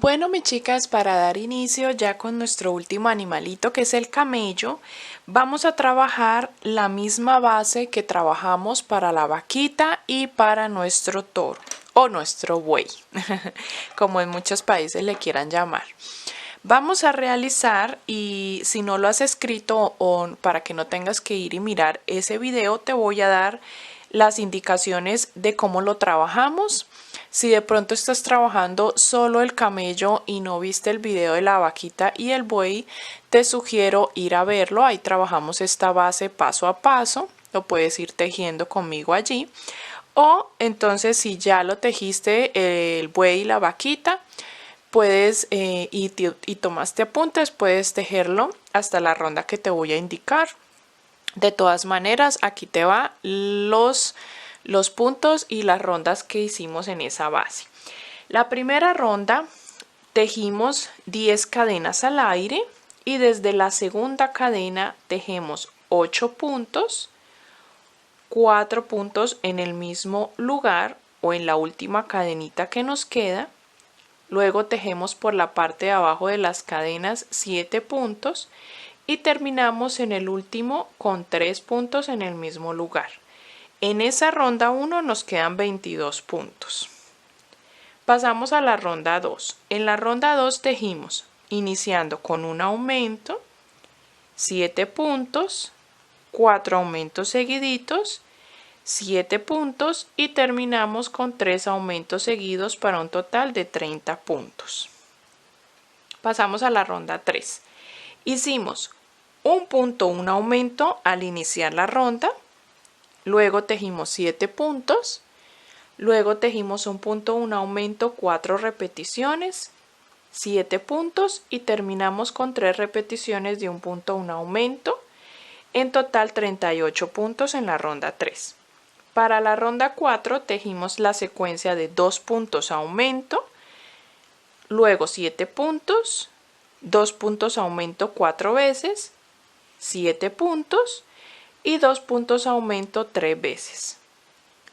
Bueno, mis chicas, para dar inicio ya con nuestro último animalito que es el camello, vamos a trabajar la misma base que trabajamos para la vaquita y para nuestro toro o nuestro buey, como en muchos países le quieran llamar. Vamos a realizar, y si no lo has escrito o para que no tengas que ir y mirar ese video, te voy a dar las indicaciones de cómo lo trabajamos. Si de pronto estás trabajando solo el camello y no viste el video de la vaquita y el buey, te sugiero ir a verlo. Ahí trabajamos esta base paso a paso. Lo puedes ir tejiendo conmigo allí. O entonces si ya lo tejiste el buey y la vaquita, puedes y tomaste apuntes, puedes tejerlo hasta la ronda que te voy a indicar. De todas maneras, aquí te va los puntos y las rondas que hicimos en esa base. La primera ronda tejimos 10 cadenas al aire y desde la segunda cadena tejemos 8 puntos, 4 puntos en el mismo lugar o en la última cadenita que nos queda. Luego tejemos por la parte de abajo de las cadenas 7 puntos y terminamos en el último con 3 puntos en el mismo lugar. En esa ronda 1 nos quedan 22 puntos. Pasamos a la ronda 2. En la ronda 2 tejimos iniciando con un aumento, 7 puntos, 4 aumentos seguiditos, 7 puntos y terminamos con 3 aumentos seguidos para un total de 30 puntos. Pasamos a la ronda 3. Hicimos un punto, un aumento al iniciar la ronda, luego tejimos 7 puntos, luego tejimos un punto, un aumento, 4 repeticiones, 7 puntos y terminamos con 3 repeticiones de un punto, un aumento, en total 38 puntos en la ronda 3. Para la ronda 4 tejimos la secuencia de 2 puntos aumento, luego 7 puntos, 2 puntos aumento 4 veces, 7 puntos y 2 puntos aumento 3 veces.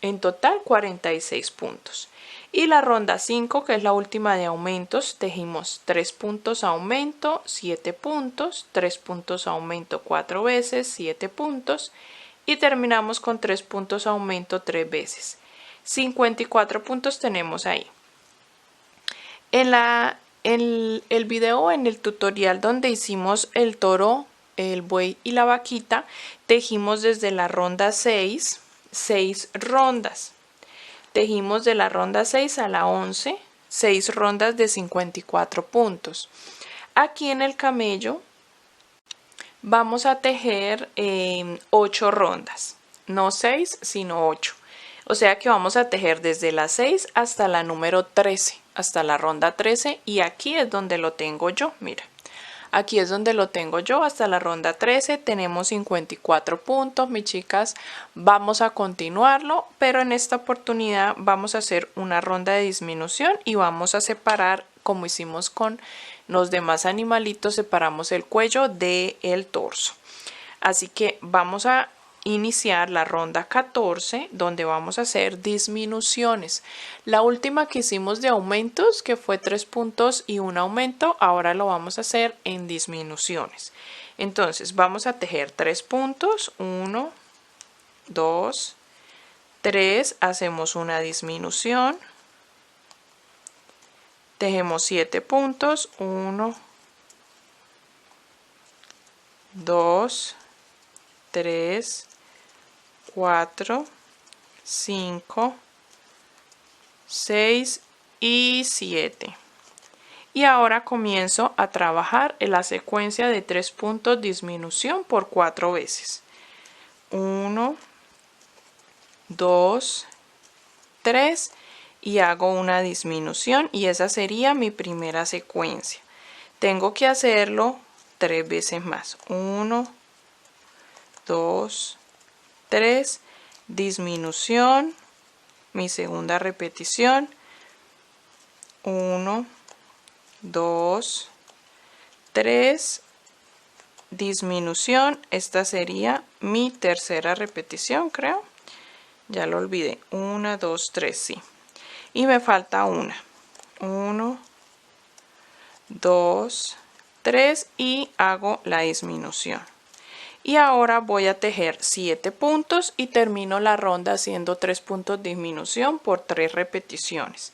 En total 46 puntos. Y la ronda 5, que es la última de aumentos, tejimos 3 puntos aumento, 7 puntos, 3 puntos aumento 4 veces, 7 puntos y terminamos con 3 puntos aumento 3 veces. 54 puntos tenemos ahí. En el video, en el tutorial donde hicimos el toro, el buey y la vaquita, tejimos desde la ronda 6 rondas. Tejimos de la ronda 6 a la 11, 6 rondas de 54 puntos. Aquí en el camello vamos a tejer 8 rondas, no 6 sino 8. O sea que vamos a tejer desde la 6 hasta la número 13, hasta la ronda 13, y aquí es donde lo tengo yo, mira. Aquí es donde lo tengo yo hasta la ronda 13, tenemos 54 puntos, mis chicas. Vamos a continuarlo, pero en esta oportunidad vamos a hacer una ronda de disminución y vamos a separar, como hicimos con los demás animalitos, separamos el cuello del torso. Así que vamos a iniciar la ronda 14, donde vamos a hacer disminuciones. La última que hicimos de aumentos, que fue 3 puntos y un aumento, ahora lo vamos a hacer en disminuciones. Entonces vamos a tejer 3 puntos, 1, 2, 3, hacemos una disminución, tejemos 7 puntos, 1, 2, 3, 4, 5, 6 y 7. Y ahora comienzo a trabajar en la secuencia de 3 puntos disminución por 4 veces. 1, 2, 3 y hago una disminución y esa sería mi primera secuencia. Tengo que hacerlo 3 veces más. 1, 2, 3, disminución, mi segunda repetición, 1, 2, 3, disminución, esta sería mi tercera repetición, creo, ya lo olvidé, 1, 2, 3, sí, y me falta una, 1, 2, 3 y hago la disminución. Y ahora voy a tejer 7 puntos y termino la ronda haciendo 3 puntos de disminución por 3 repeticiones.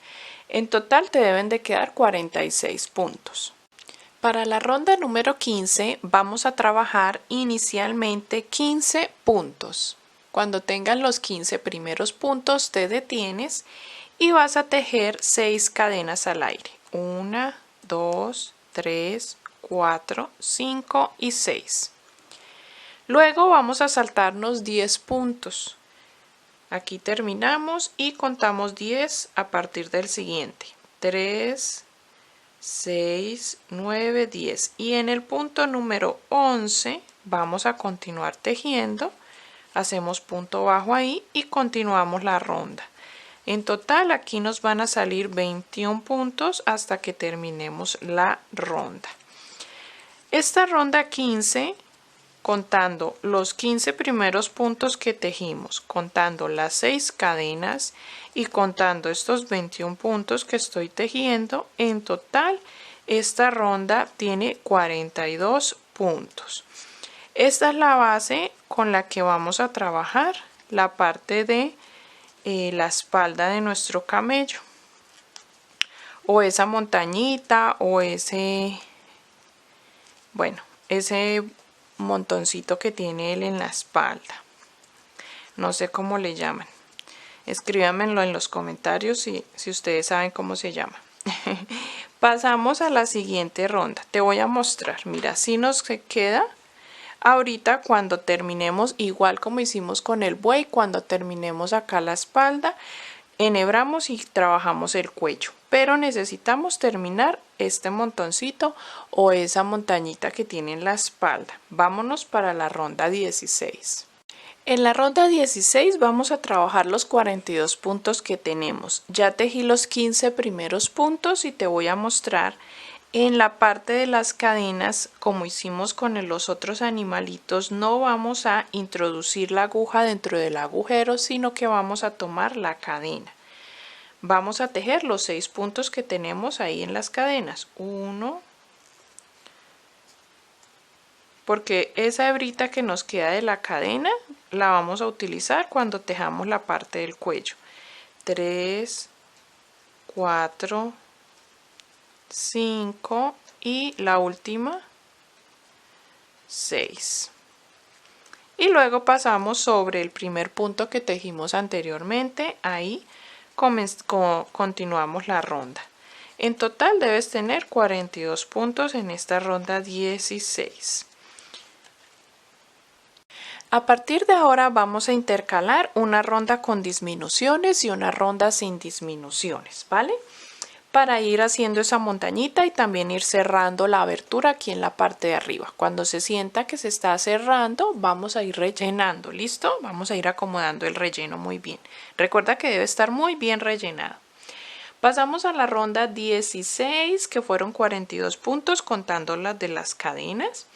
En total te deben de quedar 46 puntos. Para la ronda número 15 vamos a trabajar inicialmente 15 puntos. Cuando tengas los 15 primeros puntos te detienes y vas a tejer 6 cadenas al aire. 1, 2, 3, 4, 5 y 6. Luego vamos a saltarnos 10 puntos. Aquí terminamos y contamos 10 a partir del siguiente. 3, 6, 9, 10. Y en el punto número 11 vamos a continuar tejiendo. Hacemos punto bajo ahí y continuamos la ronda. En total aquí nos van a salir 21 puntos hasta que terminemos la ronda. Esta ronda 15, contando los 15 primeros puntos que tejimos, contando las 6 cadenas y contando estos 21 puntos que estoy tejiendo, en total esta ronda tiene 42 puntos. Esta es la base con la que vamos a trabajar la parte de la espalda de nuestro camello, o esa montañita, o ese montoncito que tiene él en la espalda. No sé cómo le llaman. Escríbanmelo en los comentarios si ustedes saben cómo se llama. Pasamos a la siguiente ronda. Te voy a mostrar. Mira, así nos queda. Ahorita cuando terminemos, igual como hicimos con el buey, cuando terminemos acá la espalda, enhebramos y trabajamos el cuello. Pero necesitamos terminar este montoncito o esa montañita que tiene en la espalda. Vámonos para la ronda 16. En la ronda 16 vamos a trabajar los 42 puntos que tenemos. Ya tejí los 15 primeros puntos y te voy a mostrar en la parte de las cadenas, como hicimos con los otros animalitos. No vamos a introducir la aguja dentro del agujero, sino que vamos a tomar la cadena. Vamos a tejer los 6 puntos que tenemos ahí en las cadenas. 1, porque esa hebrita que nos queda de la cadena la vamos a utilizar cuando tejamos la parte del cuello. 3, 4, 5 y la última 6. Y luego pasamos sobre el primer punto que tejimos anteriormente. Ahí continuamos la ronda. En total debes tener 42 puntos en esta ronda 16. A partir de ahora vamos a intercalar una ronda con disminuciones y una ronda sin disminuciones, ¿vale? Para ir haciendo esa montañita y también ir cerrando la abertura aquí en la parte de arriba. Cuando se sienta que se está cerrando, vamos a ir rellenando, ¿listo? Vamos a ir acomodando el relleno muy bien. Recuerda que debe estar muy bien rellenado. Pasamos a la ronda 16, que fueron 42 puntos contando las de las cadenas.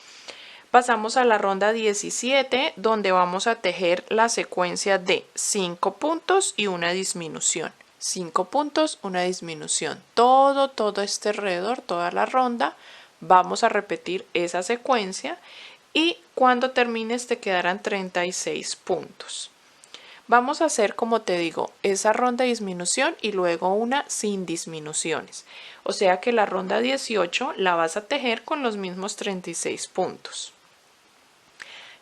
Pasamos a la ronda 17, donde vamos a tejer la secuencia de 5 puntos y una disminución. 5 puntos, una disminución. Todo este alrededor, toda la ronda, vamos a repetir esa secuencia y cuando termines te quedarán 36 puntos. Vamos a hacer, como te digo, esa ronda de disminución y luego una sin disminuciones. O sea que la ronda 18 la vas a tejer con los mismos 36 puntos.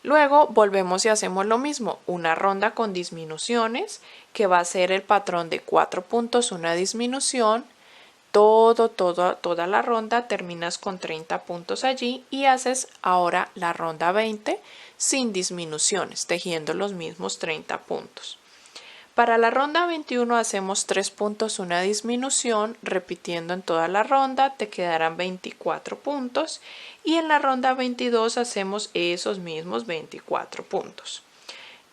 Luego volvemos y hacemos lo mismo, una ronda con disminuciones, que va a ser el patrón de 4 puntos, una disminución. Toda la ronda terminas con 30 puntos allí y haces ahora la ronda 20 sin disminuciones, tejiendo los mismos 30 puntos. Para la ronda 21 hacemos 3 puntos, una disminución, repitiendo en toda la ronda, te quedarán 24 puntos y en la ronda 22 hacemos esos mismos 24 puntos.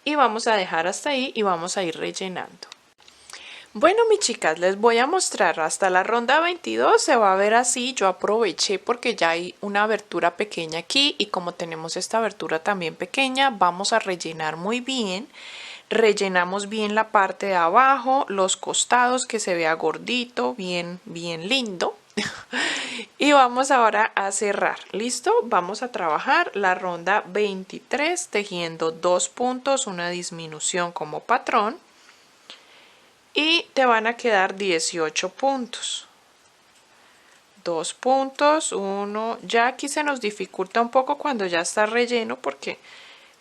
Y vamos a dejar hasta ahí y vamos a ir rellenando. Bueno, mis chicas, les voy a mostrar hasta la ronda 22, se va a ver así. Yo aproveché porque ya hay una abertura pequeña aquí y como tenemos esta abertura también pequeña, vamos a rellenar muy bien. Rellenamos bien la parte de abajo, los costados, que se vea gordito, bien lindo. Y vamos ahora a cerrar. ¿Listo? Vamos a trabajar la ronda 23 tejiendo 2 puntos, una disminución como patrón. Y te van a quedar 18 puntos. 2 puntos, 1. Ya aquí se nos dificulta un poco cuando ya está relleno porque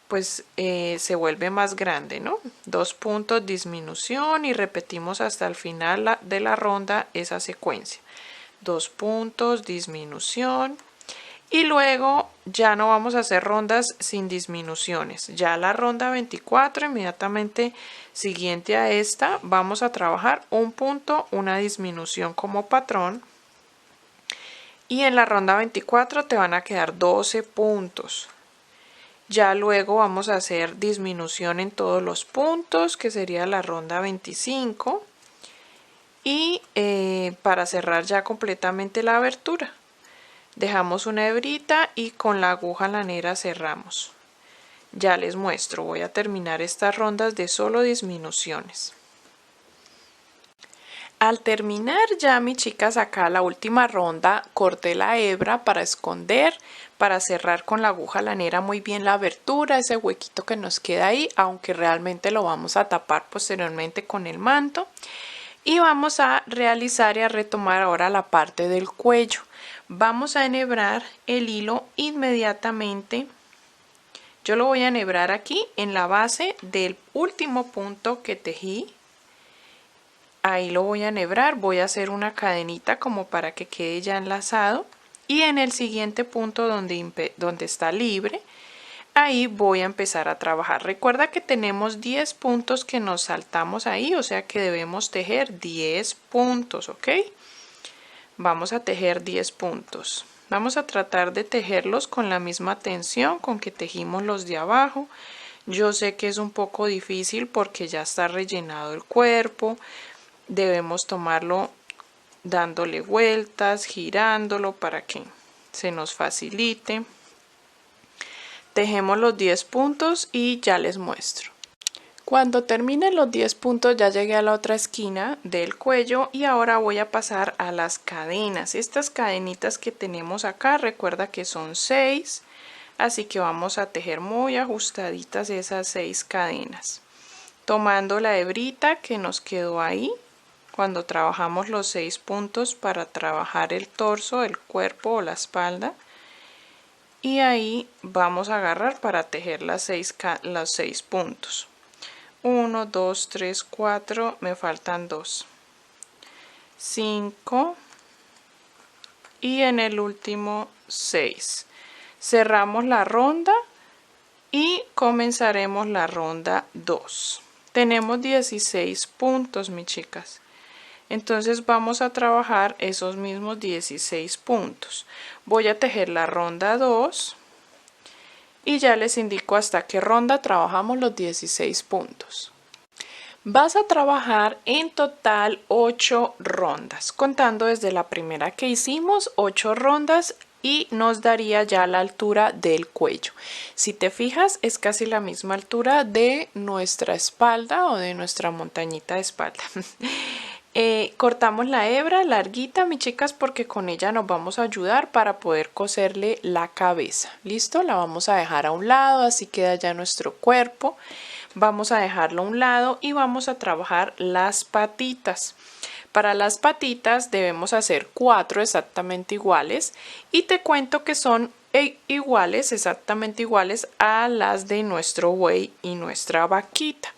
pues se vuelve más grande, ¿no? 2 puntos, disminución y repetimos hasta el final de la ronda esa secuencia. 2 puntos, disminución y luego ya no vamos a hacer rondas sin disminuciones. Ya la ronda 24 inmediatamente siguiente a esta vamos a trabajar un punto, una disminución como patrón y en la ronda 24 te van a quedar 12 puntos. Ya luego vamos a hacer disminución en todos los puntos que sería la ronda 25 y para cerrar ya completamente la abertura dejamos una hebrita y con la aguja lanera cerramos. Ya les muestro, voy a terminar estas rondas de solo disminuciones. Al terminar ya, mis chicas, acá la última ronda corté la hebra para esconder, para cerrar con la aguja lanera muy bien la abertura, ese huequito que nos queda ahí, aunque realmente lo vamos a tapar posteriormente con el manto. Y vamos a realizar y a retomar ahora la parte del cuello. Vamos a enhebrar el hilo inmediatamente. Yo lo voy a enhebrar aquí en la base del último punto que tejí. Ahí lo voy a enhebrar, voy a hacer una cadenita como para que quede ya enlazado. Y en el siguiente punto donde está libre, ahí voy a empezar a trabajar. Recuerda que tenemos 10 puntos que nos saltamos ahí, o sea que debemos tejer 10 puntos, ¿ok? Vamos a tejer 10 puntos. Vamos a tratar de tejerlos con la misma tensión con que tejimos los de abajo. Yo sé que es un poco difícil porque ya está rellenado el cuerpo. Debemos tomarlo dándole vueltas, girándolo para que se nos facilite. Tejemos los 10 puntos y ya les muestro. Cuando termine los 10 puntos ya llegué a la otra esquina del cuello y ahora voy a pasar a las cadenas. Estas cadenitas que tenemos acá, recuerda que son 6, así que vamos a tejer muy ajustaditas esas 6 cadenas. Tomando la hebrita que nos quedó ahí cuando trabajamos los 6 puntos para trabajar el torso, el cuerpo o la espalda. Y ahí vamos a agarrar para tejer los 6 puntos. 1, 2, 3, 4, me faltan 2, 5 y en el último 6. Cerramos la ronda y comenzaremos la ronda 2. Tenemos 16 puntos, mis chicas. Entonces vamos a trabajar esos mismos 16 puntos. Voy a tejer la ronda 2 y ya les indico hasta qué ronda trabajamos los 16 puntos. Vas a trabajar en total 8 rondas, contando desde la primera que hicimos 8 rondas y nos daría ya la altura del cuello. Si te fijas, es casi la misma altura de nuestra espalda o de nuestra montañita de espalda. Cortamos la hebra larguita, mis chicas, porque con ella nos vamos a ayudar para poder coserle la cabeza. ¿Listo? La vamos a dejar a un lado, así queda ya nuestro cuerpo. Vamos a dejarlo a un lado y vamos a trabajar las patitas. Para las patitas debemos hacer 4 exactamente iguales y te cuento que son iguales, exactamente iguales a las de nuestro buey y nuestra vaquita.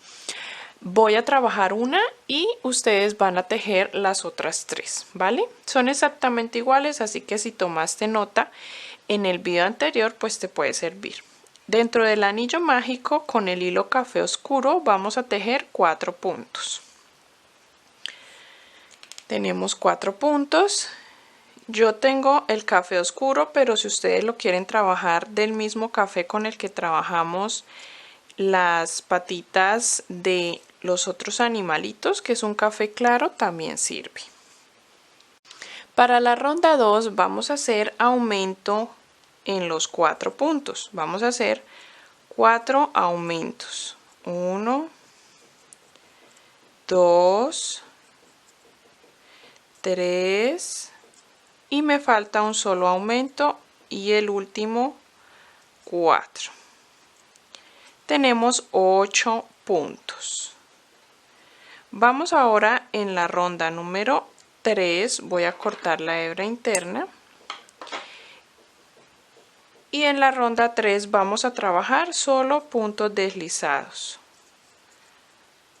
Voy a trabajar una y ustedes van a tejer las otras 3, ¿vale? Son exactamente iguales, así que si tomaste nota en el video anterior, pues te puede servir. Dentro del anillo mágico con el hilo café oscuro vamos a tejer 4 puntos. Tenemos 4 puntos. Yo tengo el café oscuro, pero si ustedes lo quieren trabajar del mismo café con el que trabajamos las patitas de los otros animalitos, que es un café claro, también sirve. Para la ronda 2 vamos a hacer aumento en los 4 puntos. Vamos a hacer 4 aumentos. 1, 2, 3, y me falta un solo aumento y el último 4. Tenemos 8 puntos. Vamos ahora en la ronda número 3, voy a cortar la hebra interna. Y en la ronda 3 vamos a trabajar solo puntos deslizados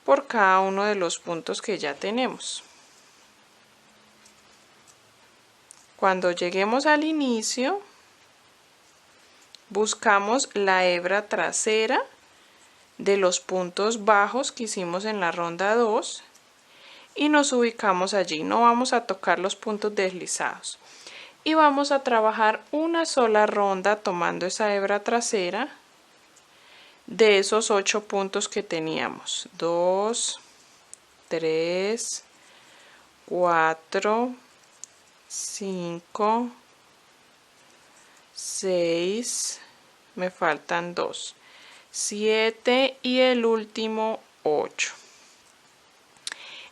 por cada uno de los puntos que ya tenemos. Cuando lleguemos al inicio, buscamos la hebra trasera de los puntos bajos que hicimos en la ronda 2 y nos ubicamos allí. No vamos a tocar los puntos deslizados. Y vamos a trabajar una sola ronda tomando esa hebra trasera de esos 8 puntos que teníamos. 2, 3, 4, 5, 6, me faltan 2, 7 y el último 8.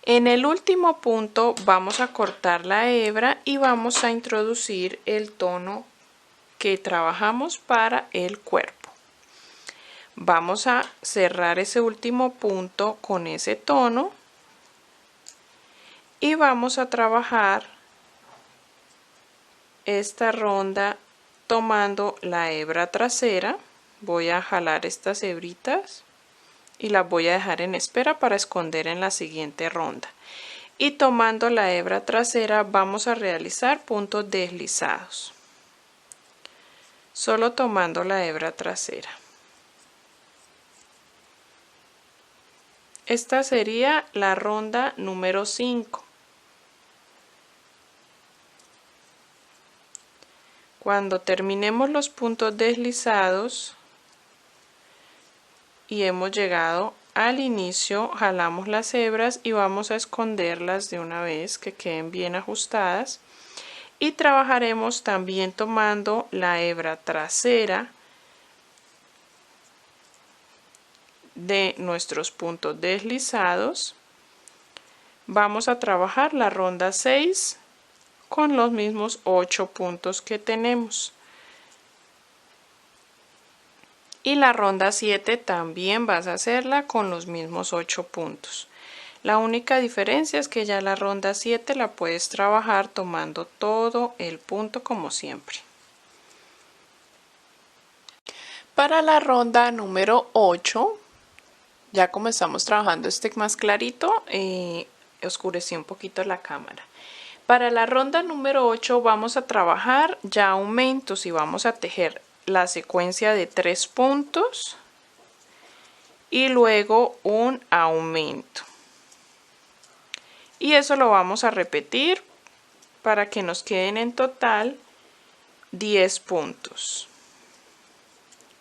En el último punto vamos a cortar la hebra y vamos a introducir el tono que trabajamos para el cuerpo. Vamos a cerrar ese último punto con ese tono y vamos a trabajar esta ronda tomando la hebra trasera. Voy a jalar estas hebritas y las voy a dejar en espera para esconder en la siguiente ronda. Y tomando la hebra trasera vamos a realizar puntos deslizados. Solo tomando la hebra trasera. Esta sería la ronda número 5. Cuando terminemos los puntos deslizados y hemos llegado al inicio, jalamos las hebras y vamos a esconderlas de una vez que queden bien ajustadas y trabajaremos también tomando la hebra trasera de nuestros puntos deslizados. Vamos a trabajar la ronda 6 con los mismos 8 puntos que tenemos. Y la ronda 7 también vas a hacerla con los mismos 8 puntos. La única diferencia es que ya la ronda 7 la puedes trabajar tomando todo el punto como siempre. Para la ronda número 8, ya como estamos trabajando este más clarito, oscurecí un poquito la cámara. Para la ronda número 8 vamos a trabajar ya aumentos y vamos a tejer la secuencia de 3 puntos y luego un aumento. Y eso lo vamos a repetir para que nos queden en total 10 puntos.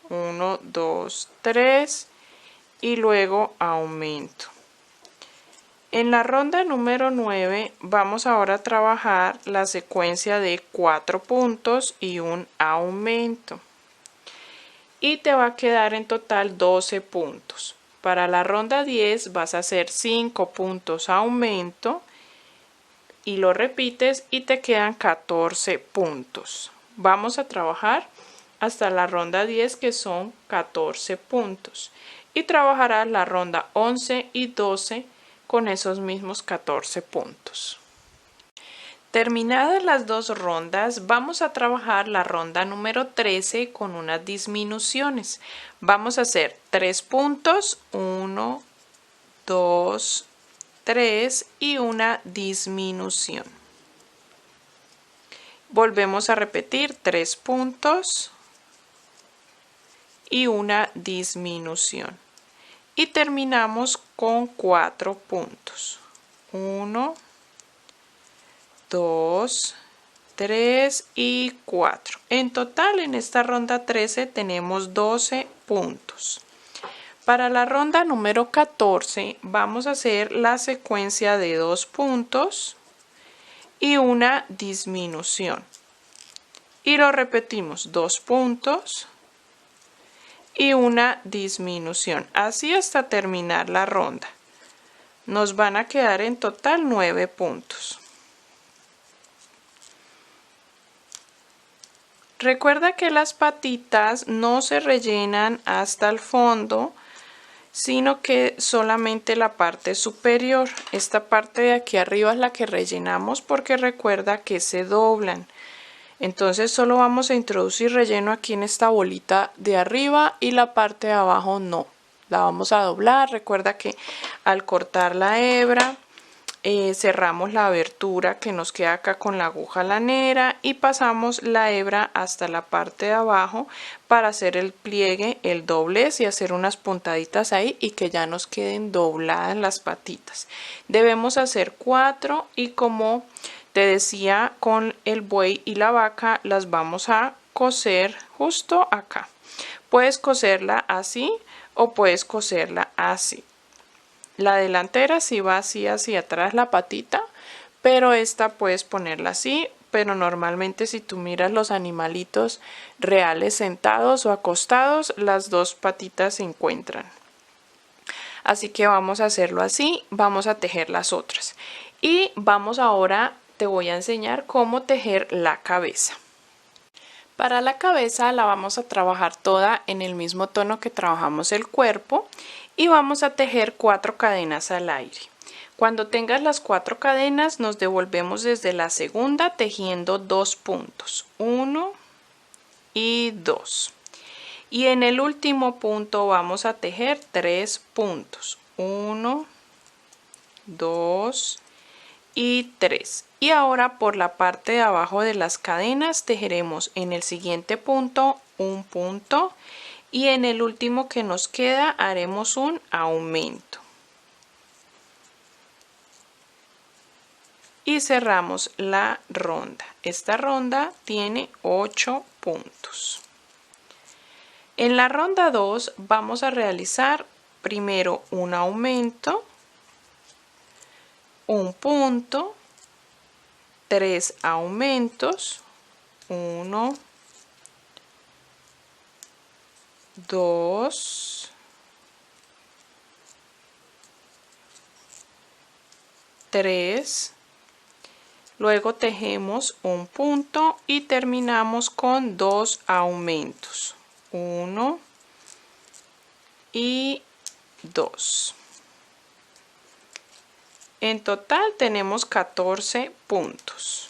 1, 2, 3 y luego aumento. En la ronda número 9 vamos ahora a trabajar la secuencia de 4 puntos y un aumento. Y te va a quedar en total 12 puntos. Para la ronda 10 vas a hacer 5 puntos aumento y lo repites y te quedan 14 puntos. Vamos a trabajar hasta la ronda 10 que son 14 puntos y trabajarás la ronda 11 y 12 con esos mismos 14 puntos. Terminadas las dos rondas, vamos a trabajar la ronda número 13 con unas disminuciones. Vamos a hacer 3 puntos, 1, 2, 3 y una disminución. Volvemos a repetir 3 puntos y una disminución. Y terminamos con 4 puntos. 1, 2, 3 y 4. En total en esta ronda 13 tenemos 12 puntos. Para la ronda número 14 vamos a hacer la secuencia de 2 puntos y una disminución. Y lo repetimos, 2 puntos y una disminución. Así hasta terminar la ronda. Nos van a quedar en total 9 puntos. Recuerda que las patitas no se rellenan hasta el fondo, sino que solamente la parte superior. Esta parte de aquí arriba es la que rellenamos porque recuerda que se doblan. Entonces solo vamos a introducir relleno aquí en esta bolita de arriba y la parte de abajo no. La vamos a doblar. Recuerda que al cortar la hebra cerramos la abertura que nos queda acá con la aguja lanera y pasamos la hebra hasta la parte de abajo para hacer el pliegue, el doblez y hacer unas puntaditas ahí y que ya nos queden dobladas las patitas. Debemos hacer 4 y como te decía, con el buey y la vaca las vamos a coser justo acá. Puedes coserla así o puedes coserla así. La delantera sí va así hacia atrás la patita, pero esta puedes ponerla así, pero normalmente si tú miras los animalitos reales sentados o acostados, las dos patitas se encuentran. Así que vamos a hacerlo así, vamos a tejer las otras. Y vamos ahora, te voy a enseñar cómo tejer la cabeza. Para la cabeza la vamos a trabajar toda en el mismo tono que trabajamos el cuerpo y vamos a tejer 4 cadenas al aire. Cuando tengas las 4 cadenas nos devolvemos desde la segunda tejiendo 2 puntos, 1 y 2. Y en el último punto vamos a tejer 3 puntos, 1, 2 y 3. Y ahora por la parte de abajo de las cadenas tejeremos en el siguiente punto un punto y en el último que nos queda haremos un aumento. Y cerramos la ronda. Esta ronda tiene 8 puntos. En la ronda 2 vamos a realizar primero un aumento, un punto, 3 aumentos, 1, 2, 3, luego tejemos un punto y terminamos con 2 aumentos, 1 y 2. En total tenemos 14 puntos.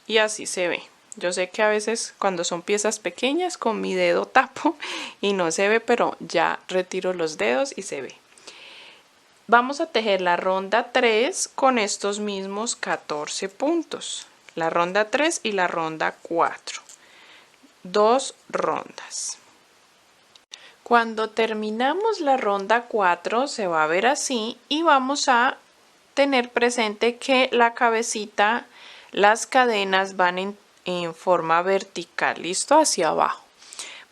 Y así se ve. Yo sé que a veces cuando son piezas pequeñas con mi dedo tapo y no se ve, pero ya retiro los dedos y se ve. Vamos a tejer la ronda 3 con estos mismos 14 puntos. La ronda 3 y la ronda 4. 2 rondas. Cuando terminamos la ronda 4 se va a ver así y vamos a tener presente que la cabecita, las cadenas van en forma vertical, listo, hacia abajo.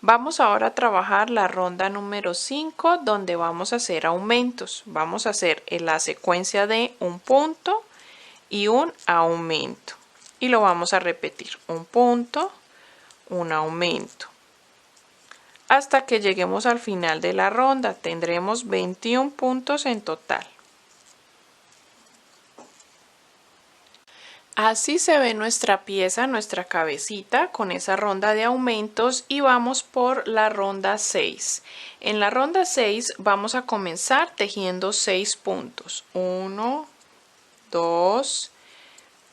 Vamos ahora a trabajar la ronda número 5 donde vamos a hacer aumentos. Vamos a hacer en la secuencia de un punto y un aumento. Y lo vamos a repetir, un punto, un aumento. Hasta que lleguemos al final de la ronda tendremos 21 puntos en total. Así se ve nuestra pieza, nuestra cabecita con esa ronda de aumentos y vamos por la ronda 6. En la ronda 6 vamos a comenzar tejiendo 6 puntos. 1, 2,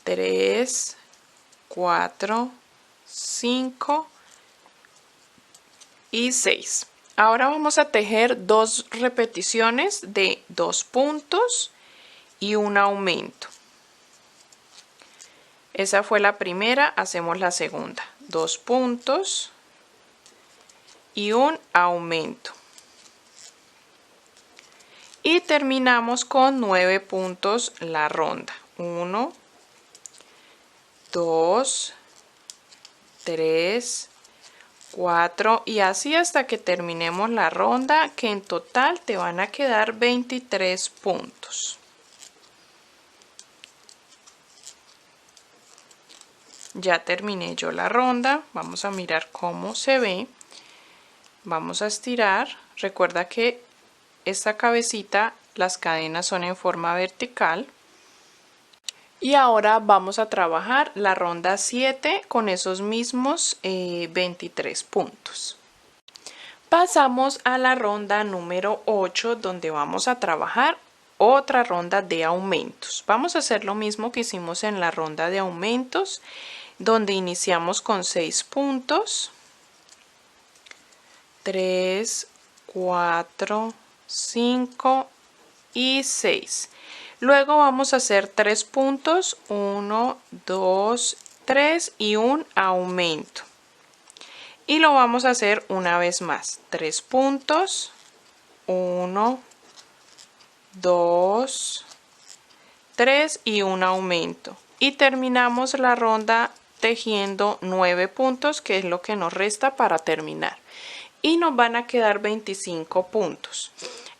3, 4, 5 y 6. Ahora vamos a tejer 2 repeticiones de 2 puntos y un aumento. Esa fue la primera, hacemos la segunda. 2 puntos y un aumento. Y terminamos con 9 puntos la ronda. 1, 2, 3, 4 y así hasta que terminemos la ronda, que en total te van a quedar 23 puntos. Ya terminé yo la ronda, vamos a mirar cómo se ve. Vamos a estirar, recuerda que esta cabecita, las cadenas son en forma vertical. Y ahora vamos a trabajar la ronda 7 con esos mismos 23 puntos. Pasamos a la ronda número 8, donde vamos a trabajar otra ronda de aumentos. Vamos a hacer lo mismo que hicimos en la ronda de aumentos, donde iniciamos con 6 puntos. 3, 4, 5 y 6. Luego vamos a hacer 3 puntos, 1, 2, 3 y un aumento. Y lo vamos a hacer una vez más. 3 puntos, 1, 2, 3 y un aumento. Y terminamos la ronda tejiendo 9 puntos, que es lo que nos resta para terminar. Y nos van a quedar 25 puntos.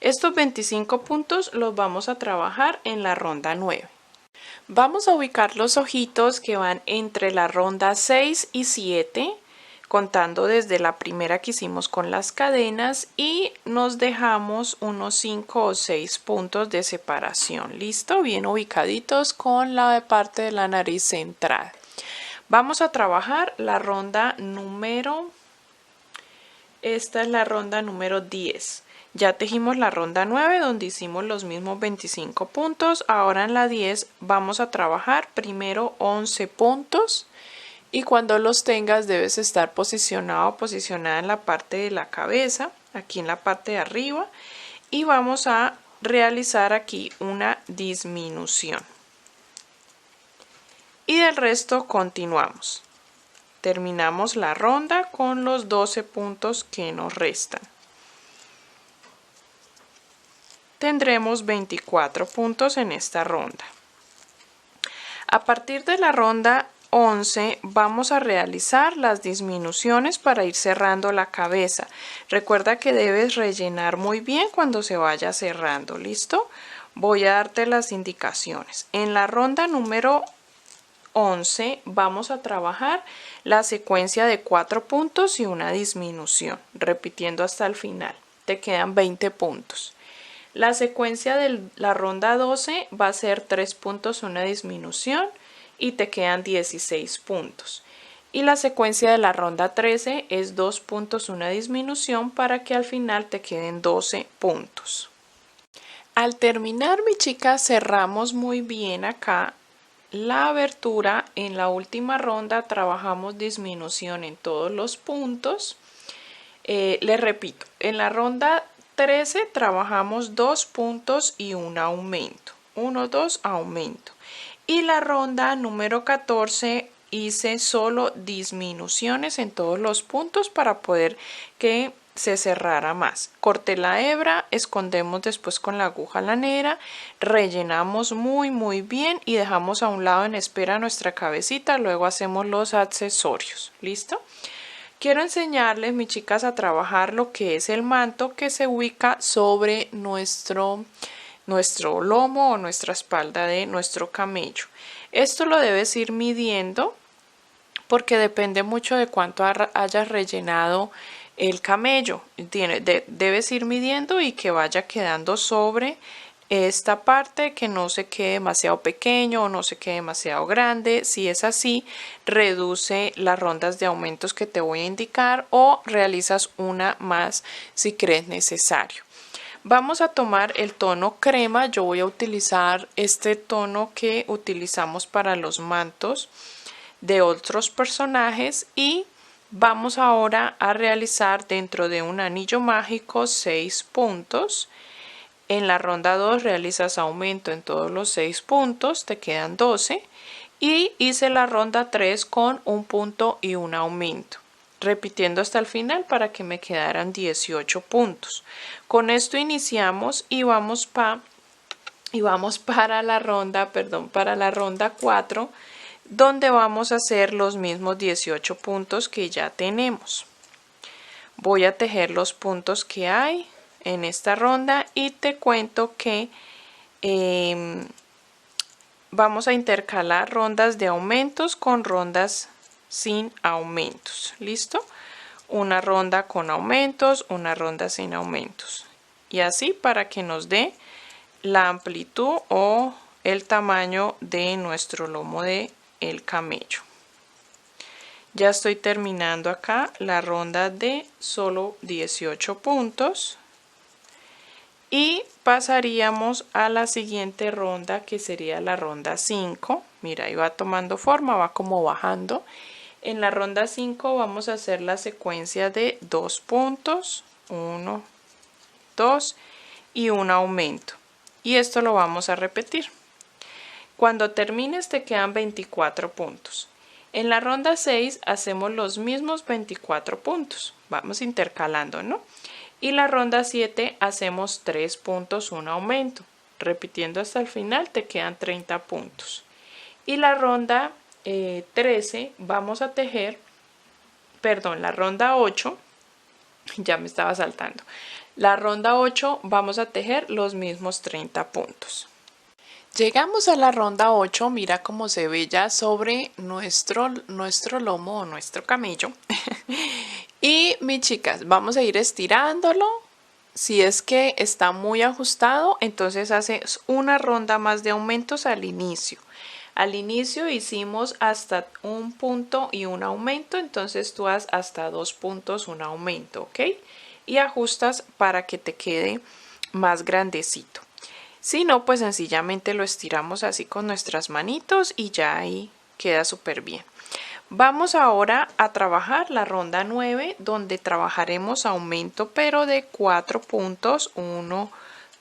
Estos 25 puntos los vamos a trabajar en la ronda 9. Vamos a ubicar los ojitos que van entre la ronda 6 y 7, contando desde la primera que hicimos con las cadenas, y nos dejamos unos 5 o 6 puntos de separación. ¿Listo? Bien ubicaditos con la parte de la nariz central. Vamos a trabajar la ronda número... Esta es la ronda número 10. Ya tejimos la ronda 9 donde hicimos los mismos 25 puntos. Ahora en la 10 vamos a trabajar primero 11 puntos. Y cuando los tengas debes estar posicionada en la parte de la cabeza, aquí en la parte de arriba. Y vamos a realizar aquí una disminución. Y del resto continuamos. Terminamos la ronda con los 12 puntos que nos restan. Tendremos 24 puntos en esta ronda. A partir de la ronda 11 vamos a realizar las disminuciones para ir cerrando la cabeza. Recuerda que debes rellenar muy bien cuando se vaya cerrando. ¿Listo? Voy a darte las indicaciones. En la ronda número 11 vamos a trabajar la secuencia de 4 puntos y una disminución, repitiendo hasta el final. Te quedan 20 puntos. La secuencia de la ronda 12 va a ser 3 puntos, una disminución, y te quedan 16 puntos. Y la secuencia de la ronda 13 es 2 puntos, una disminución, para que al final te queden 12 puntos. Al terminar, mi chica, cerramos muy bien acá la abertura. En la última ronda trabajamos disminución en todos los puntos. Les repito, en la ronda 13 trabajamos 2 puntos y un aumento. 1, 2, aumento. Y la ronda número 14 hice solo disminuciones en todos los puntos para poder que se cerrara más. Corté la hebra, escondemos después con la aguja lanera, rellenamos muy bien y dejamos a un lado en espera nuestra cabecita. Luego hacemos los accesorios. ¿Listo? Quiero enseñarles, mis chicas, a trabajar lo que es el manto, que se ubica sobre nuestro lomo o nuestra espalda de nuestro camello. Esto lo debes ir midiendo porque depende mucho de cuánto hayas rellenado el camello. Debes ir midiendo y que vaya quedando sobre esta parte, que no se quede demasiado pequeño o no se quede demasiado grande. Si es así, reduce las rondas de aumentos que te voy a indicar o realizas una más si crees necesario. Vamos a tomar el tono crema. Yo voy a utilizar este tono que utilizamos para los mantos de otros personajes y vamos ahora a realizar dentro de un anillo mágico 6 puntos. En la ronda 2 realizas aumento en todos los 6 puntos, te quedan 12, y hice la ronda 3 con un punto y un aumento, repitiendo hasta el final para que me quedaran 18 puntos. Con esto iniciamos y vamos para la ronda 4, donde vamos a hacer los mismos 18 puntos que ya tenemos. Voy a tejer los puntos que hay en esta ronda y te cuento que vamos a intercalar rondas de aumentos con rondas sin aumentos. ¿Listo? Una ronda con aumentos, una ronda sin aumentos. Y así para que nos dé la amplitud o el tamaño de nuestro lomo de el camello. Ya estoy terminando acá la ronda de solo 18 puntos y pasaríamos a la siguiente ronda, que sería la ronda 5. Mira, ahí va tomando forma, va como bajando. En la ronda 5 vamos a hacer la secuencia de 2 puntos, 1, 2 y un aumento. Y esto lo vamos a repetir. Cuando termines te quedan 24 puntos. En la ronda 6 hacemos los mismos 24 puntos. Vamos intercalando, ¿no? Y la ronda 7 hacemos 3 puntos, un aumento. Repitiendo hasta el final te quedan 30 puntos. Y la ronda 13 vamos a tejer, perdón, la ronda 8, ya me estaba saltando. La ronda 8 vamos a tejer los mismos 30 puntos. Llegamos a la ronda 8, mira cómo se ve ya sobre nuestro lomo o nuestro camello. Y mis chicas, vamos a ir estirándolo. Si es que está muy ajustado, entonces haces una ronda más de aumentos al inicio. Al inicio hicimos hasta un punto y un aumento, entonces tú haz hasta 2 puntos, un aumento, ¿ok? Y ajustas para que te quede más grandecito. Si no, pues sencillamente lo estiramos así con nuestras manitos y ya ahí queda súper bien. Vamos ahora a trabajar la ronda 9, donde trabajaremos aumento pero de 4 puntos, 1,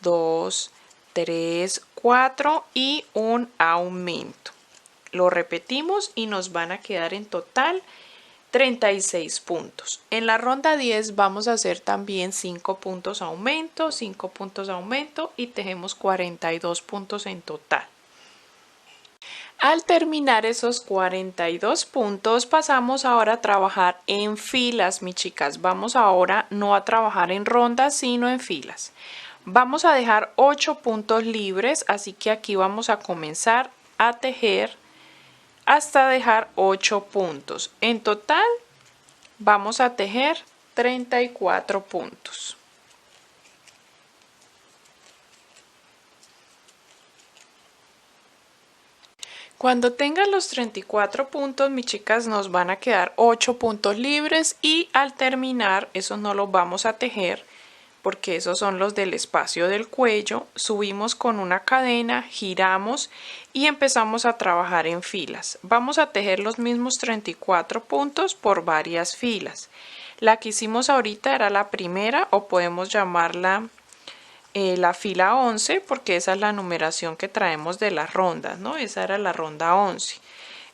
2, 3, 4 y un aumento. Lo repetimos y nos van a quedar en total 36 puntos. En la ronda 10 vamos a hacer también 5 puntos aumento, 5 puntos aumento y tejemos 42 puntos en total. Al terminar esos 42 puntos pasamos ahora a trabajar en filas, mis chicas. Vamos ahora no a trabajar en rondas sino en filas. Vamos a dejar 8 puntos libres, así que aquí vamos a comenzar a tejer hasta dejar 8 puntos. En total vamos a tejer 34 puntos. Cuando tengan los 34 puntos, mis chicas, nos van a quedar 8 puntos libres y al terminar, esos no los vamos a tejer porque esos son los del espacio del cuello. Subimos con una cadena, giramos y empezamos a trabajar en filas. Vamos a tejer los mismos 34 puntos por varias filas. La que hicimos ahorita era la primera, o podemos llamarla la fila 11, porque esa es la numeración que traemos de las rondas, ¿no? Esa era la ronda 11.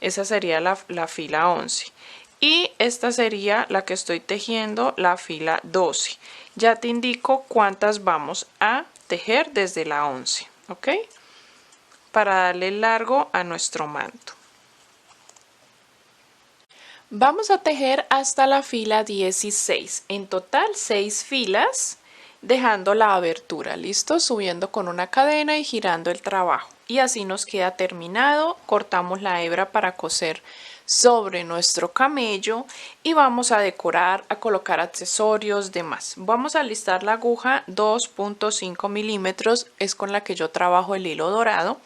Esa sería la fila 11. Y esta sería la que estoy tejiendo, la fila 12. Ya te indico cuántas vamos a tejer desde la 11, ¿ok? Para darle largo a nuestro manto. Vamos a tejer hasta la fila 16. En total 6 filas, dejando la abertura, ¿listo? Subiendo con una cadena y girando el trabajo. Y así nos queda terminado. Cortamos la hebra para coser sobre nuestro camello y vamos a decorar, a colocar accesorios, demás. Vamos a alistar la aguja 2.5 milímetros, es con la que yo trabajo el hilo dorado,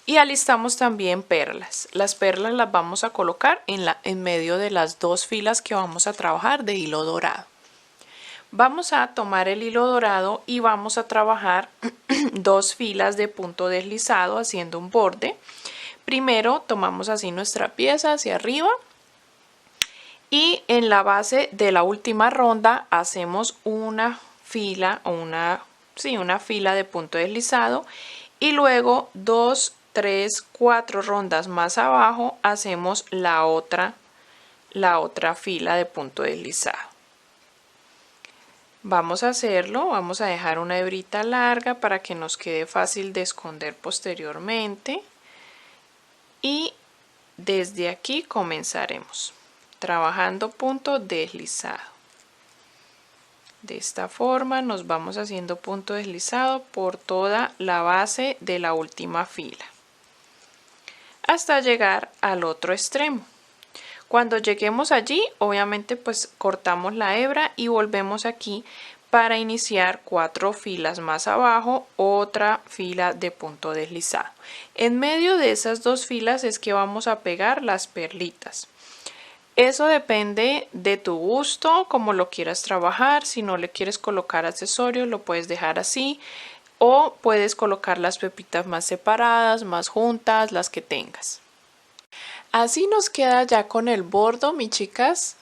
y alistamos también perlas. Las perlas las vamos a colocar en medio de las dos filas que vamos a trabajar de hilo dorado. Vamos a tomar el hilo dorado y vamos a trabajar 2 filas de punto deslizado haciendo un borde. Primero tomamos así nuestra pieza hacia arriba y en la base de la última ronda hacemos una fila o una fila de punto deslizado y luego 2, 3, 4 rondas más abajo hacemos la otra fila de punto deslizado. Vamos a hacerlo, vamos a dejar una hebrita larga para que nos quede fácil de esconder posteriormente. Y desde aquí comenzaremos trabajando punto deslizado. De esta forma nos vamos haciendo punto deslizado por toda la base de la última fila hasta llegar al otro extremo. Cuando lleguemos allí, obviamente pues cortamos la hebra y volvemos aquí Para iniciar 4 filas más abajo, otra fila de punto deslizado. En medio de esas 2 filas es que vamos a pegar las perlitas. Eso depende de tu gusto, como lo quieras trabajar. Si no le quieres colocar accesorios, lo puedes dejar así. O puedes colocar las pepitas más separadas, más juntas, las que tengas. Así nos queda ya con el bordo, mis chicas.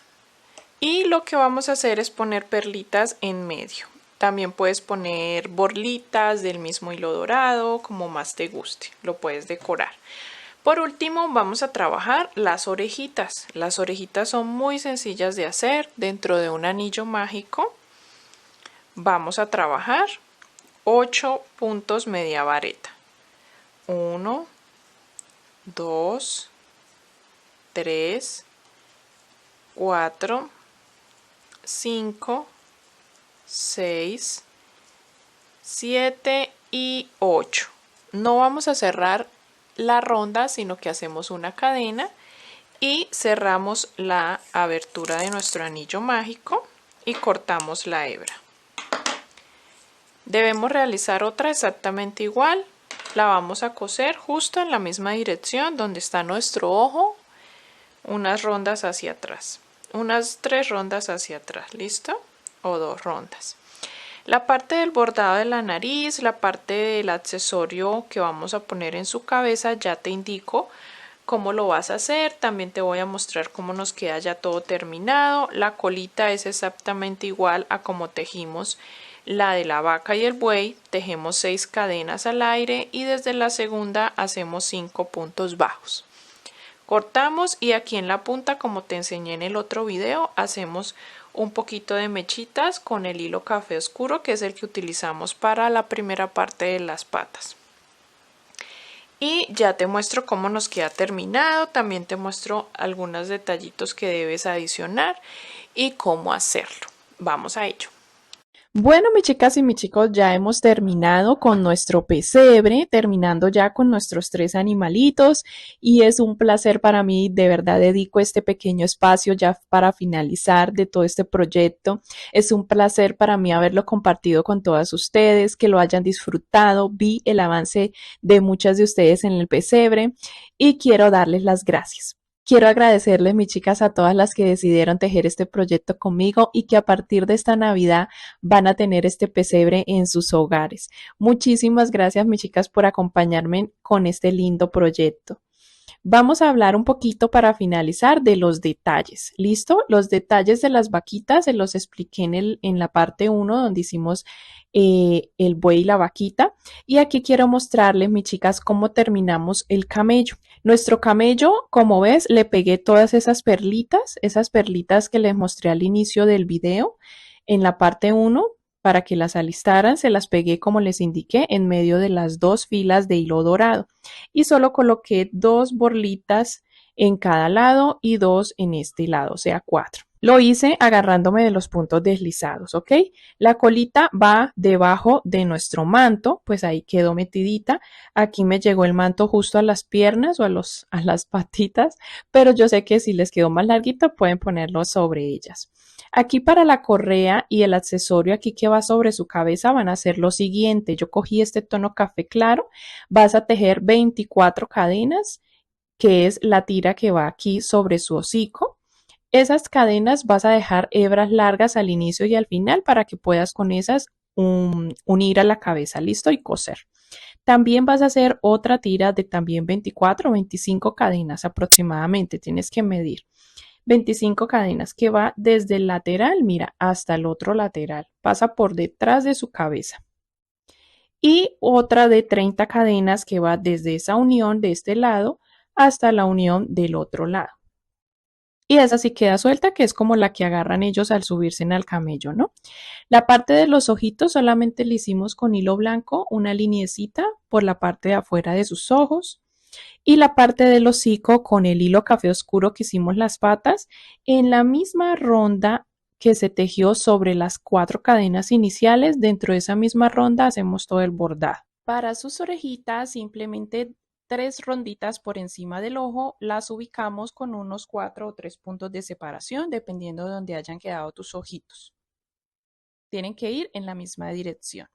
Y lo que vamos a hacer es poner perlitas en medio. También puedes poner borlitas del mismo hilo dorado, como más te guste. Lo puedes decorar. Por último, vamos a trabajar las orejitas. Las orejitas son muy sencillas de hacer. Dentro de un anillo mágico vamos a trabajar 8 puntos media vareta. 1, 2, 3, 4, 5, 6, 7 y 8. No vamos a cerrar la ronda, sino que hacemos una cadena y cerramos la abertura de nuestro anillo mágico y cortamos la hebra. Debemos realizar otra exactamente igual. La vamos a coser justo en la misma dirección donde está nuestro ojo, unas rondas hacia atrás, unas 3 rondas hacia atrás, ¿listo? O 2 rondas. La parte del bordado de la nariz, la parte del accesorio que vamos a poner en su cabeza, ya te indico cómo lo vas a hacer. También te voy a mostrar cómo nos queda ya todo terminado. La colita es exactamente igual a como tejimos la de la vaca y el buey. Tejemos 6 cadenas al aire y desde la segunda hacemos 5 puntos bajos. Cortamos y aquí en la punta, como te enseñé en el otro video, hacemos un poquito de mechitas con el hilo café oscuro, que es el que utilizamos para la primera parte de las patas. Y ya te muestro cómo nos queda terminado. También te muestro algunos detallitos que debes adicionar y cómo hacerlo. Vamos a ello. Bueno, mis chicas y mis chicos, ya hemos terminado con nuestro pesebre, terminando ya con nuestros 3 animalitos y es un placer para mí, de verdad dedico este pequeño espacio ya para finalizar de todo este proyecto. Es un placer para mí haberlo compartido con todas ustedes, que lo hayan disfrutado, vi el avance de muchas de ustedes en el pesebre y quiero darles las gracias. Quiero agradecerles, mis chicas, a todas las que decidieron tejer este proyecto conmigo y que a partir de esta Navidad van a tener este pesebre en sus hogares. Muchísimas gracias, mis chicas, por acompañarme con este lindo proyecto. Vamos a hablar un poquito para finalizar de los detalles. ¿Listo? Los detalles de las vaquitas se los expliqué en la parte 1 donde hicimos el buey y la vaquita. Y aquí quiero mostrarles, mis chicas, cómo terminamos el camello. Nuestro camello, como ves, le pegué todas esas perlitas que les mostré al inicio del video en la parte 1 para que las alistaran, se las pegué como les indiqué en medio de las 2 filas de hilo dorado y solo coloqué 2 borlitas en cada lado y 2 en este lado, o sea 4. Lo hice agarrándome de los puntos deslizados, ¿ok? La colita va debajo de nuestro manto, pues ahí quedó metidita. Aquí me llegó el manto justo a las piernas o a las patitas, pero yo sé que si les quedó más larguito pueden ponerlo sobre ellas. Aquí para la correa y el accesorio aquí que va sobre su cabeza van a hacer lo siguiente. Yo cogí este tono café claro, vas a tejer 24 cadenas, que es la tira que va aquí sobre su hocico. Esas cadenas vas a dejar hebras largas al inicio y al final para que puedas con esas unir a la cabeza, listo, y coser. También vas a hacer otra tira de también 24 o 25 cadenas aproximadamente, tienes que medir. 25 cadenas que va desde el lateral, mira, hasta el otro lateral, pasa por detrás de su cabeza. Y otra de 30 cadenas que va desde esa unión de este lado hasta la unión del otro lado. Y esa sí queda suelta, que es como la que agarran ellos al subirse en el camello, ¿no? La parte de los ojitos solamente le hicimos con hilo blanco una liniecita por la parte de afuera de sus ojos. Y la parte del hocico con el hilo café oscuro que hicimos las patas en la misma ronda que se tejió sobre las 4 cadenas iniciales. Dentro de esa misma ronda hacemos todo el bordado. Para sus orejitas simplemente 3 ronditas por encima del ojo las ubicamos con unos 4 o 3 puntos de separación dependiendo de donde hayan quedado tus ojitos. tienen que ir en la misma dirección.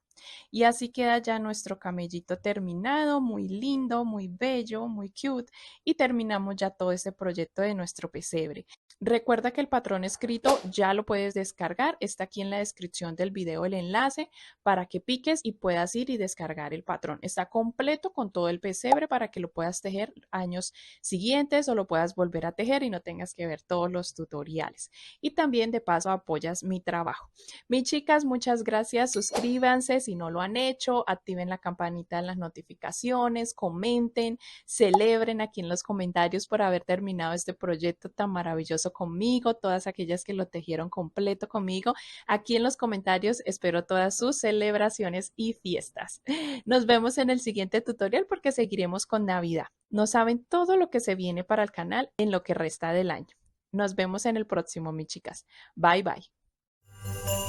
Y así queda ya nuestro camellito terminado, muy lindo, muy bello, muy cute. Y terminamos ya todo este proyecto de nuestro pesebre. Recuerda que el patrón escrito ya lo puedes descargar. Está aquí en la descripción del video el enlace para que piques y puedas ir y descargar el patrón. Está completo con todo el pesebre para que lo puedas tejer años siguientes o lo puedas volver a tejer y no tengas que ver todos los tutoriales. Y también de paso apoyas mi trabajo. Mis chicas, muchas gracias. Suscríbanse si no lo han hecho, activen la campanita de las notificaciones, comenten, celebren aquí en los comentarios por haber terminado este proyecto tan maravilloso conmigo, todas aquellas que lo tejieron completo conmigo. Aquí en los comentarios espero todas sus celebraciones y fiestas. Nos vemos en el siguiente tutorial porque seguiremos con Navidad. No saben todo lo que se viene para el canal en lo que resta del año. Nos vemos en el próximo, mis chicas. Bye, bye.